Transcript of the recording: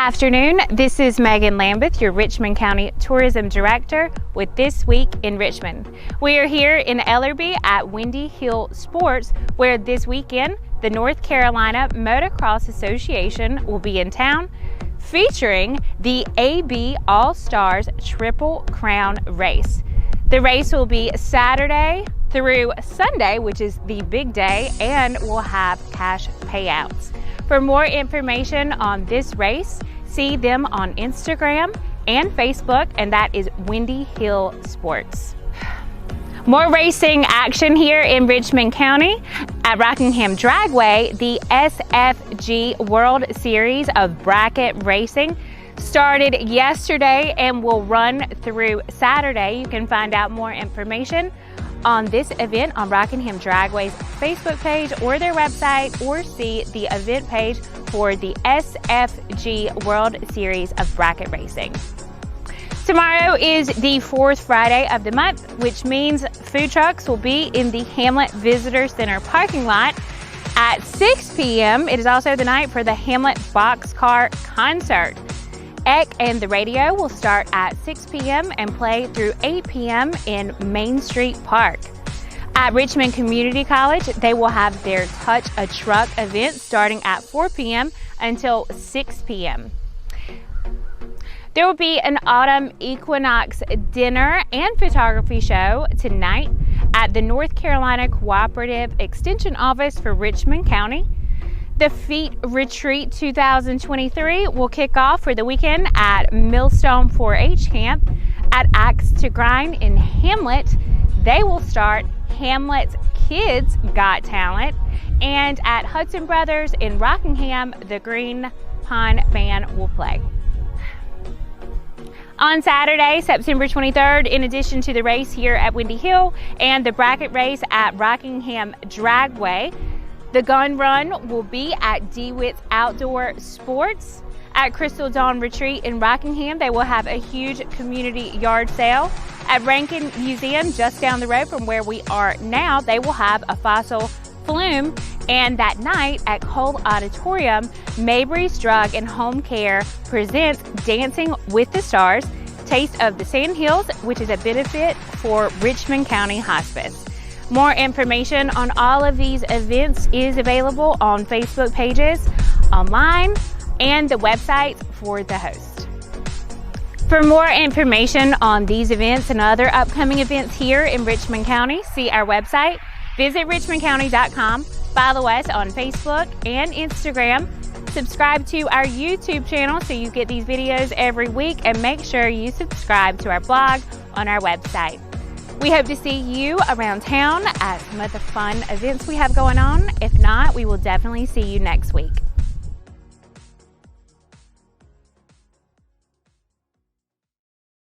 afternoon. This is Megan Lambeth, your Richmond County Tourism Director with This Week in Richmond. We are here in Ellerbe at Windy Hill Sports, where this weekend the North Carolina Motocross Association will be in town, featuring the AB All-Stars Triple Crown race. The race will be Saturday through Sunday, which is the big day, and will have cash payouts. For more information on this race, see them on Instagram and Facebook, and that is Windy Hill Sports. More racing action here in Richmond County. At Rockingham Dragway, the SFG World Series of Bracket Racing started yesterday and will run through Saturday. You can find out more information on this event on Rockingham Dragway's Facebook page or their website, or see the event page for the SFG World Series of Bracket Racing. Tomorrow is the fourth Friday of the month, which means food trucks will be in the Hamlet Visitor Center parking lot at 6 p.m. It is also the night for the Hamlet Boxcar concert. Eck and the Radio will start at 6 p.m. and play through 8 p.m. in Main Street Park. At Richmond Community College, they will have their Touch a Truck event starting at 4 p.m. until 6 p.m. There will be an autumn equinox dinner and photography show tonight at the North Carolina Cooperative Extension Office for Richmond County. The Feet Retreat 2023 will kick off for the weekend at Millstone 4-H Camp. At Axe to Grind in Hamlet, they will start Hamlet's Kids Got Talent. And at Hudson Brothers in Rockingham, the Green Pond Band will play. On Saturday, September 23rd, in addition to the race here at Windy Hill and the bracket race at Rockingham Dragway, the gun run will be at DeWitt's Outdoor Sports. At Crystal Dawn Retreat in Rockingham, they will have a huge community yard sale. At Rankin Museum, just down the road from where we are now, they will have a fossil flume. And that night at Cole Auditorium, Mabry's Drug and Home Care presents Dancing with the Stars, Taste of the Sandhills, which is a benefit for Richmond County Hospice. More information on all of these events is available on Facebook pages, online, and the website for the host. For more information on these events and other upcoming events here in Richmond County, see our website, visit richmondcounty.com, follow us on Facebook and Instagram, subscribe to our YouTube channel so you get these videos every week, and make sure you subscribe to our blog on our website. We hope to see you around town at some of the fun events we have going on. If not, we will definitely see you next week.